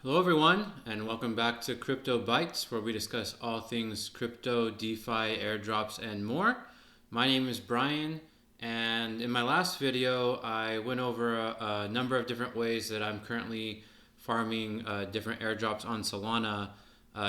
Hello, everyone, and welcome back to Crypto Bytes, where we discuss all things crypto, DeFi, airdrops, and more. My name is Brian, and in my last video, I went over a number of different ways that I'm currently farming different airdrops on Solana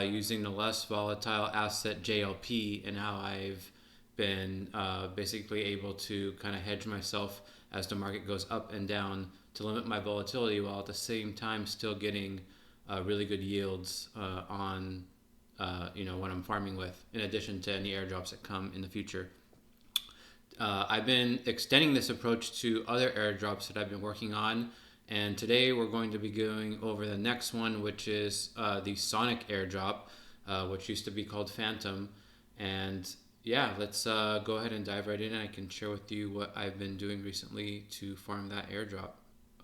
using the less volatile asset JLP, and how I've been basically able to kind of hedge myself as the market goes up and down to limit my volatility while at the same time still getting really good yields on what I'm farming with, in addition to any airdrops that come in the future. I've been extending this approach to other airdrops that I've been working on, and today we're going to be going over the next one, which is the Sonic airdrop, which used to be called Phantom. And yeah, let's go ahead and dive right in, and I can share with you what I've been doing recently to farm that airdrop.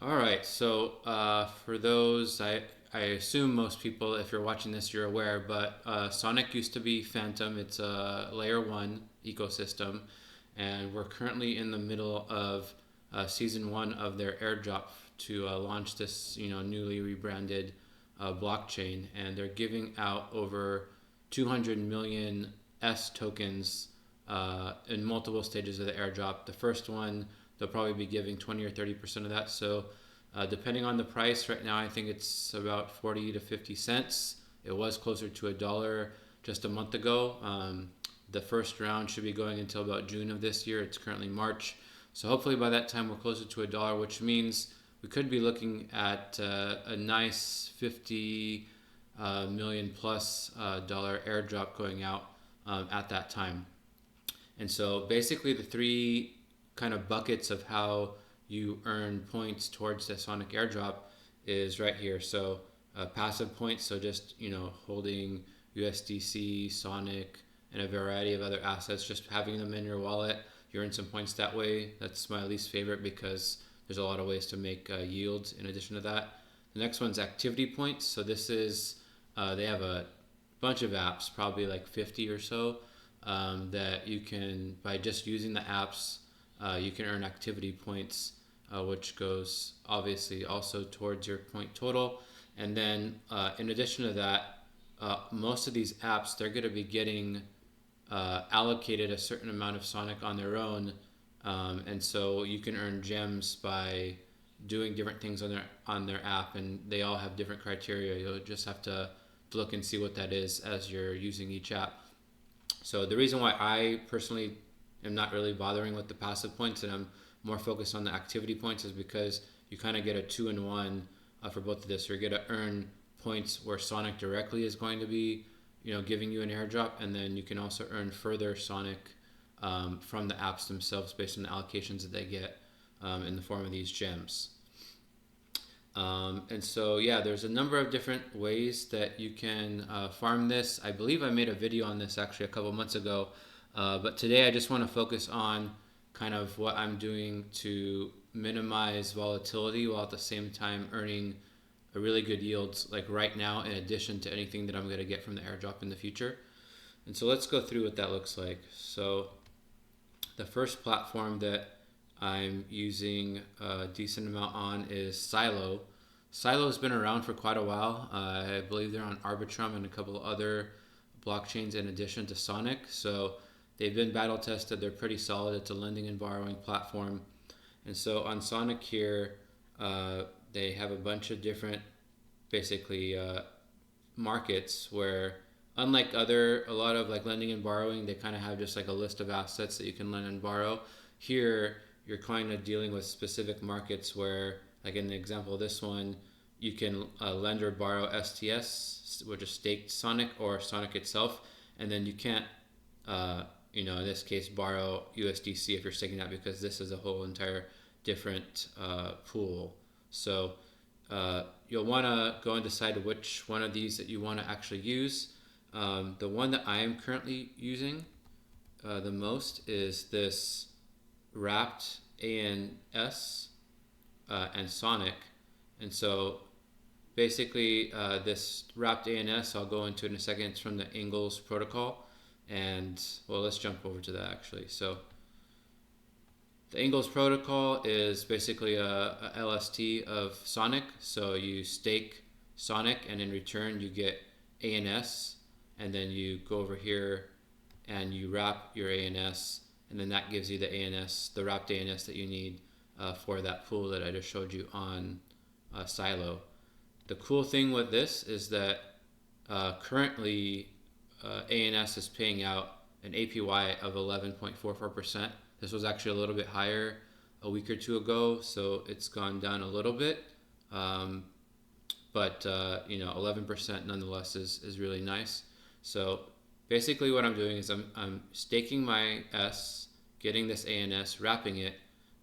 All right, so for those, I assume most people, if you're watching this, you're aware, but Sonic used to be Phantom. It's a layer 1 ecosystem, and we're currently in the middle of season 1 of their airdrop to launch this newly rebranded blockchain, and they're giving out over 200 million S tokens in multiple stages of the airdrop. The first one, they'll probably be giving 20 or 30% of that. So depending on the price, right now I think it's about 40 to 50 cents. It was closer to $1 just a month ago. The first round should be going until about June of this year. It's currently March. So hopefully by that time we're closer to $1, which means we could be looking at a nice 50 million plus dollar airdrop going out at that time. And so basically the three kind of buckets of how you earn points towards the Sonic airdrop is right here. So passive points, so just holding USDC, Sonic, and a variety of other assets, just having them in your wallet, you earn some points that way. That's my least favorite because there's a lot of ways to make yields in addition to that. The next one's activity points. So this is they have a bunch of apps, probably like 50 or so, that you can, by just using the apps, you can earn activity points, which goes obviously also towards your point total. And then in addition to that, most of these apps, they're going to be getting allocated a certain amount of Sonic on their own. And so you can earn gems by doing different things on their app, and they all have different criteria. You'll just have to look and see what that is as you're using each app. So the reason why I personally am not really bothering with the passive points and I'm more focused on the activity points is because you kind of get a 2-in-1 for both of this. You're going to earn points where Sonic directly is going to be giving you an airdrop, and then you can also earn further Sonic from the apps themselves based on the allocations that they get in the form of these gems. And so yeah, there's a number of different ways that you can farm this. I believe I made a video on this actually a couple months ago, but today I just want to focus on kind of what I'm doing to minimize volatility while at the same time earning a really good yields like right now, in addition to anything that I'm going to get from the airdrop in the future. And so let's go through what that looks like. So the first platform that I'm using a decent amount on is Silo. Silo's been around for quite a while. I believe they're on Arbitrum and a couple of other blockchains in addition to Sonic. So they've been battle tested. They're pretty solid. It's a lending and borrowing platform. And so on Sonic here, they have a bunch of different basically markets where, unlike a lot of like lending and borrowing, they kind of have just like a list of assets that you can lend and borrow. Here you're kind of dealing with specific markets where, like in the example of this one, you can lend or borrow STS, which is staked Sonic, or Sonic itself, and then you can't in this case borrow USDC if you're staking that, because this is a whole entire different pool. So you'll want to go and decide which one of these that you want to actually use. The one that I am currently using the most is this wrapped ANS and Sonic. And so basically this wrapped ANS, I'll go into in a second. It's from the Ingles protocol. And well, let's jump over to that actually. So the Ingles protocol is basically a LST of Sonic. So you stake Sonic, and in return you get ANS, and then you go over here and you wrap your ANS, and then that gives you the ANS, the wrapped ANS that you need for that pool that I just showed you on Silo. The cool thing with this is that currently ANS is paying out an APY of 11.44%. This was actually a little bit higher a week or two ago, so it's gone down a little bit. But 11% nonetheless is really nice. So basically what I'm doing is I'm staking my S, getting this ANS, wrapping it,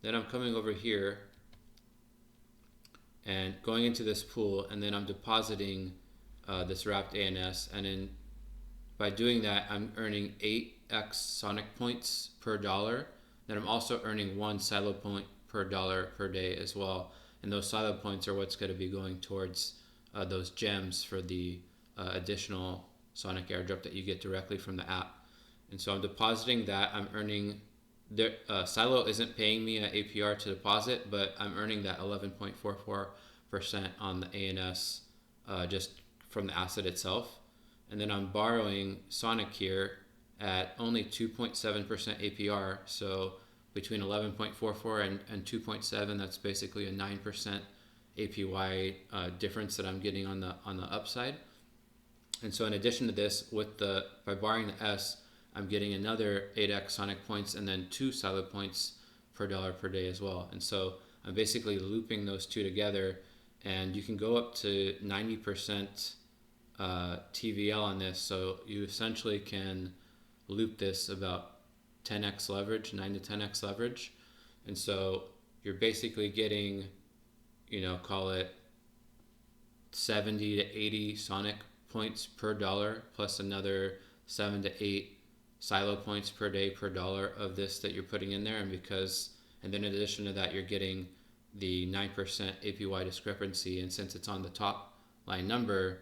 then I'm coming over here and going into this pool, and then I'm depositing this wrapped ANS, and then by doing that I'm earning 8x Sonic points per dollar. Then I'm also earning 1 Silo point per dollar per day as well, and those Silo points are what's going to be going towards those gems for the additional Sonic airdrop that you get directly from the app. And so I'm depositing that. I'm earning Silo isn't paying me an APR to deposit, but I'm earning that 11.44% on the ANS just from the asset itself. And then I'm borrowing Sonic here at only 2.7% APR. So between 11.44 and 2.7, that's basically a 9% APY difference that I'm getting on the upside. And so in addition to this, by borrowing the S, I'm getting another 8x Sonic points and then 2 Silo points per dollar per day as well. And so I'm basically looping those two together, and you can go up to 90% TVL on this. So you essentially can loop this about 10x leverage, 9 to 10x leverage. And so you're basically getting, call it 70 to 80 Sonic points per dollar plus another 7 to 8 Silo points per day per dollar of this that you're putting in there. And then in addition to that, you're getting the 9% APY discrepancy. And since it's on the top line number,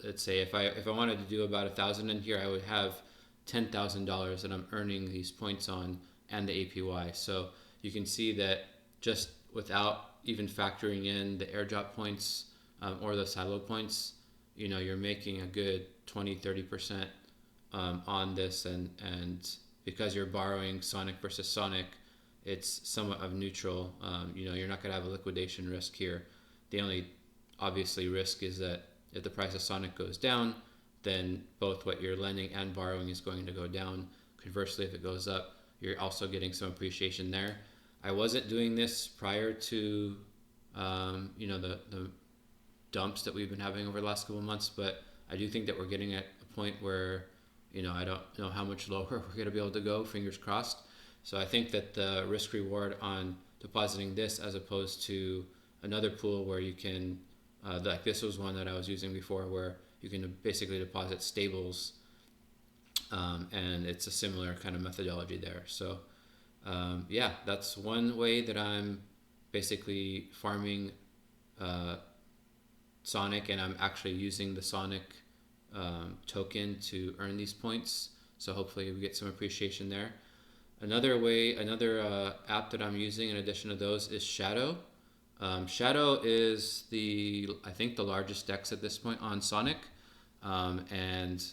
let's say if I wanted to do about 1,000 in here, I would have $10,000 that I'm earning these points on and the APY. So you can see that just without even factoring in the airdrop points or the Silo points, you're making a good 20-30% on this, and because you're borrowing Sonic versus Sonic, it's somewhat of neutral. You're not going to have a liquidation risk here. The only obviously risk is that if the price of Sonic goes down, then both what you're lending and borrowing is going to go down. Conversely, if it goes up, you're also getting some appreciation there. I wasn't doing this prior to the dumps that we've been having over the last couple of months, but I do think that we're getting at a point where I don't know how much lower we're going to be able to go, fingers crossed. So I think that the risk reward on depositing this as opposed to another pool where you can, like this was one that I was using before, where you can basically deposit stables, and it's a similar kind of methodology there. So yeah, that's one way that I'm basically farming Sonic, and I'm actually using the Sonic token to earn these points. So hopefully we get some appreciation there. Another app that I'm using in addition to those is Shadow. Shadow is I think the largest dex at this point on Sonic, and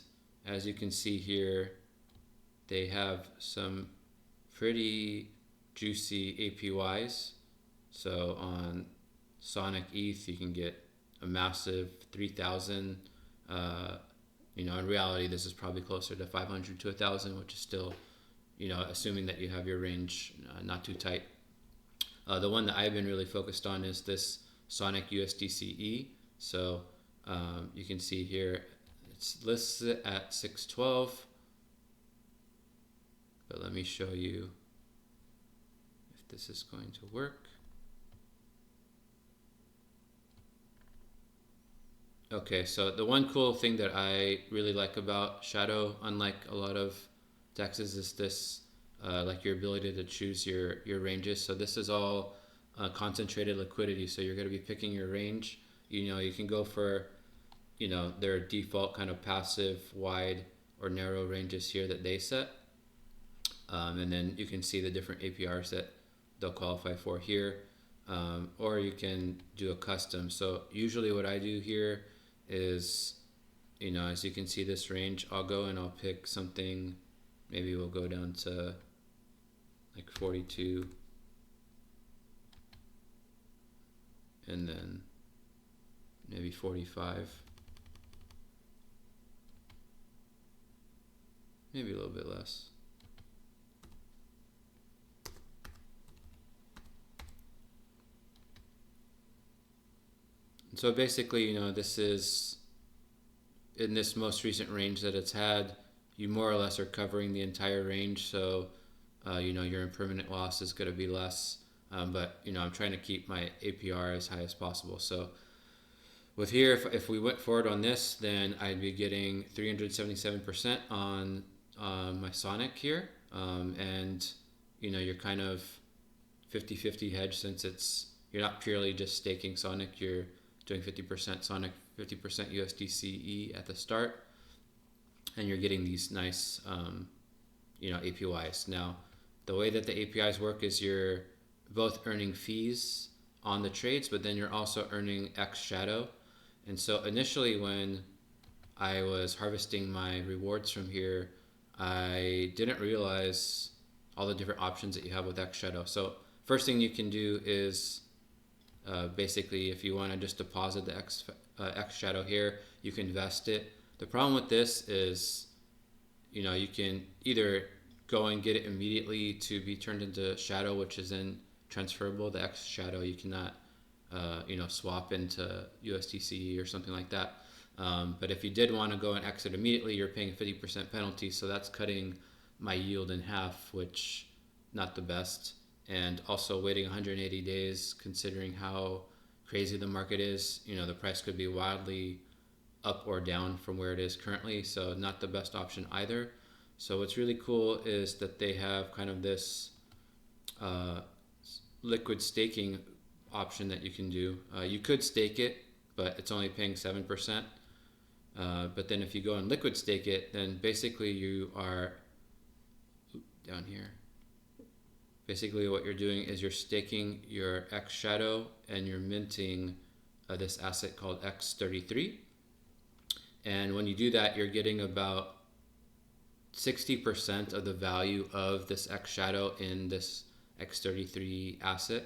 as you can see here, they have some pretty juicy APYs. So on Sonic ETH, you can get a massive 3,000. In reality, this is probably closer to 500 to 1,000, which is still, assuming that you have your range not too tight. The one that I've been really focused on is this Sonic USDCE. So you can see here, it's listed at 612. But let me show you if this is going to work. Okay, so the one cool thing that I really like about Shadow, unlike a lot of dexes, is this like your ability to choose your ranges. So this is all concentrated liquidity. So you're going to be picking your range. You can go for their default kind of passive wide or narrow ranges here that they set, and then you can see the different APRs that they'll qualify for here. or you can do a custom. So usually what I do here is, as you can see this range, I'll go and I'll pick something. Maybe we'll go down to like 42, and then maybe 45, maybe a little bit less. And so basically, this is in this most recent range that it's had, you more or less are covering the entire range. So, your impermanent loss is going to be less. But, I'm trying to keep my APR as high as possible. So with here, if we went forward on this, then I'd be getting 377% on my Sonic here. And, you're kind of 50-50 hedge, since you're not purely just staking Sonic, you're doing 50% Sonic, 50% USDCE at the start, and you're getting these nice, APYs. Now, the way that the APIs work is you're both earning fees on the trades, but then you're also earning X shadow. And so initially when I was harvesting my rewards from here, I didn't realize all the different options that you have with X shadow. So first thing you can do is basically, if you want to just deposit the X shadow here, you can vest it. The problem with this is, you can either go and get it immediately to be turned into shadow, which is then transferable. The X shadow you cannot, swap into USDC or something like that. But if you did want to go and exit immediately, you're paying a 50% penalty. So that's cutting my yield in half, which not the best. And also waiting 180 days, considering how crazy the market is, the price could be wildly up or down from where it is currently. So not the best option either. So what's really cool is that they have kind of this liquid staking option that you can do. You could stake it, but it's only paying 7%. But then if you go and liquid stake it, then basically you are down here. Basically what you're doing is you're staking your X shadow and you're minting this asset called X33. And when you do that, you're getting about 60% of the value of this X shadow in this X33 asset.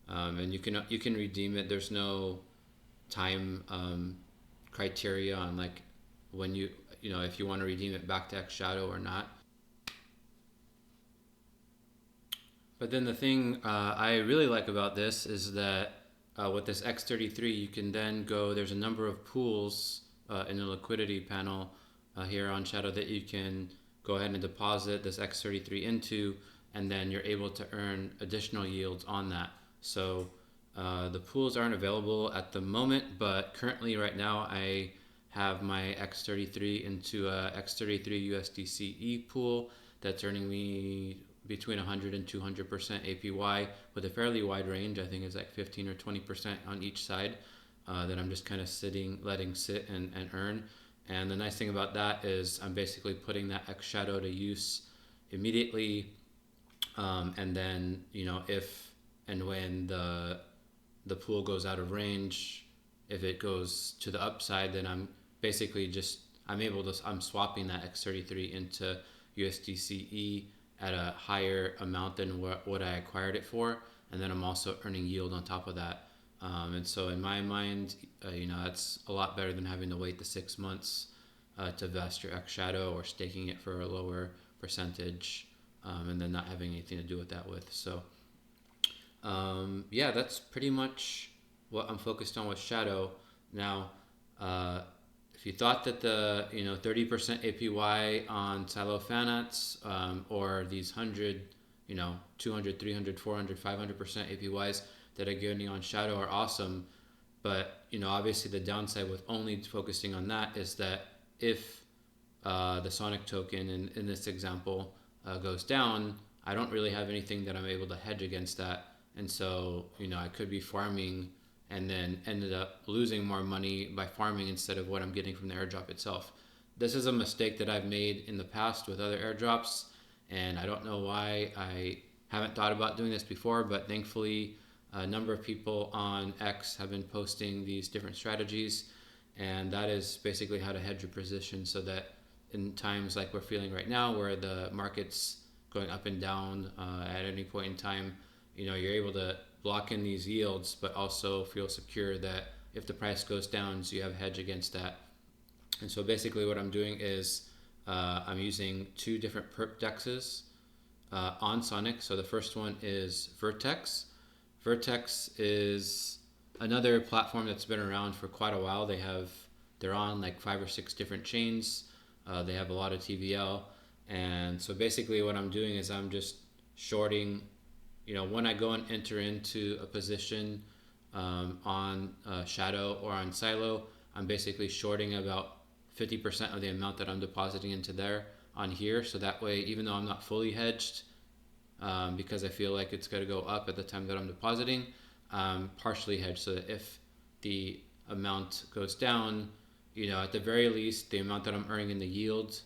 And you can redeem it. There's no time criteria on like when if you want to redeem it back to X shadow or not. But then the thing I really like about this is that with this X33, you can then go, there's a number of pools in the liquidity panel here on Shadow that you can go ahead and deposit this X33 into, and then you're able to earn additional yields on that. So the pools aren't available at the moment, but currently right now I have my X33 into a X33 USDCE pool that's earning me between 100 and 200% APY with a fairly wide range. I think it's like 15 or 20% on each side that I'm just kind of letting sit and earn. And the nice thing about that is I'm basically putting that X shadow to use immediately. And then, if and when the pool goes out of range, if it goes to the upside, then I'm basically I'm swapping that X33 into USDCE at a higher amount than what I acquired it for, and then I'm also earning yield on top of that. And so in my mind, that's a lot better than having to wait the 6 months to vest your X shadow or staking it for a lower percentage, and then not having anything to do with that with. So that's pretty much what I'm focused on with Shadow. Now, if you thought that the 30% APY on Silo Fanats or these 100, 200, 300, 400, 500% APYs that are getting on Shadow are awesome, but obviously the downside with only focusing on that is that if the Sonic token in this example goes down, I don't really have anything that I'm able to hedge against that, and so I could be farming and then ended up losing more money by farming instead of what I'm getting from the airdrop itself. This is a mistake that I've made in the past with other airdrops, and I don't know why I haven't thought about doing this before, but thankfully A number of people on X have been posting these different strategies, and that is basically how to hedge your position so that in times like we're feeling right now where the market's going up and down at any point in time, you're able to lock in these yields but also feel secure that if the price goes down, so you have a hedge against that. And so basically what I'm doing is I'm using two different perp dexes on Sonic. So the first one is Vertex. Vertex is another platform that's been around for quite a while. They're on like 5 or 6 different chains. They have a lot of TVL, and so basically what I'm doing is I'm just shorting. When I go and enter into a position on Shadow or on Silo, I'm basically shorting about 50% of the amount that I'm depositing into there on here. So that way, even though I'm not fully hedged, because I feel like it's going to go up at the time that I'm depositing, partially hedged, so that if the amount goes down, at the very least, the amount that I'm earning in the yield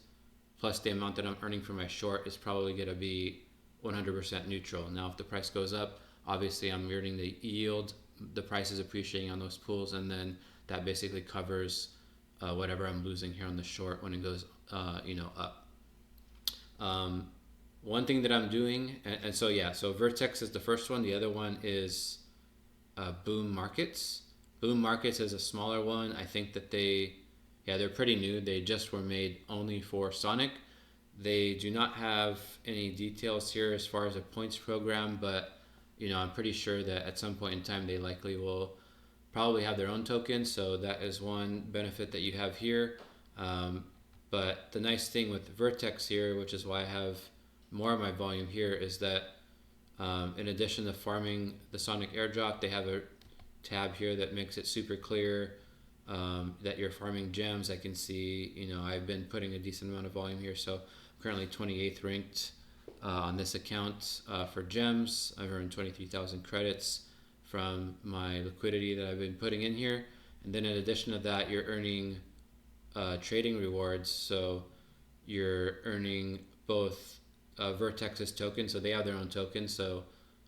plus the amount that I'm earning for my short is probably going to be 100% neutral. Now, if the price goes up, obviously I'm earning the yield, the price is appreciating on those pools, and then that basically covers whatever I'm losing here on the short when it goes, up. One thing that I'm doing, and so yeah, so Vertex is the first one. The other one is Boom Markets. Boom Markets is a smaller one. I think that they're pretty new. They just were made only for Sonic. They do not have any details here as far as a points program, but I'm pretty sure that at some point in time they likely will probably have their own token. So that is one benefit that you have here. But the nice thing with Vertex here, which is why I have more of my volume here, is that in addition to farming the Sonic Airdrop, they have a tab here that makes it super clear that you're farming gems. I can see, I've been putting a decent amount of volume here, so I'm currently 28th ranked on this account for gems. I've earned 23,000 credits from my liquidity that I've been putting in here, and then in addition to that, you're earning trading rewards. So you're earning both Vertex's tokens, so they have their own token, so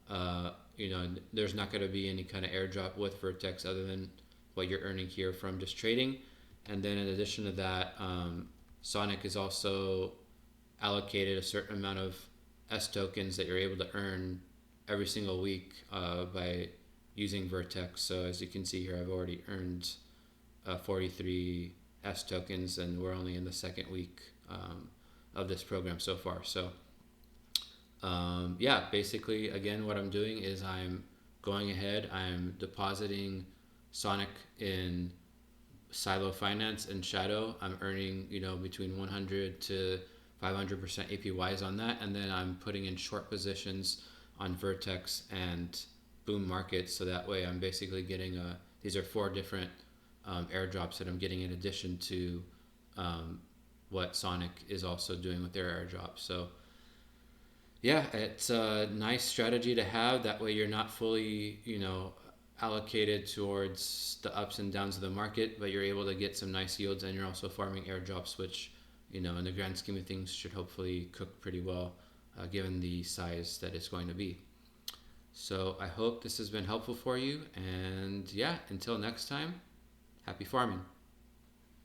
there's not going to be any kind of airdrop with Vertex other than what you're earning here from just trading. And then in addition to that, Sonic is also allocated a certain amount of S tokens that you're able to earn every single week by using Vertex. So as you can see here, I've already earned 43 S tokens, and we're only in the second week of this program so far. So basically, again, what I'm doing is I'm going ahead, I'm depositing Sonic in Silo Finance and Shadow. I'm earning, between 100 to 500% APYs on that, and then I'm putting in short positions on Vertex and Boom Markets, so that way I'm basically getting these are 4 different airdrops that I'm getting in addition to what Sonic is also doing with their airdrop. So yeah, it's a nice strategy to have. That way you're not fully, allocated towards the ups and downs of the market, but you're able to get some nice yields, and you're also farming airdrops, which, in the grand scheme of things, should hopefully cook pretty well given the size that it's going to be. So I hope this has been helpful for you, and yeah, until next time, happy farming.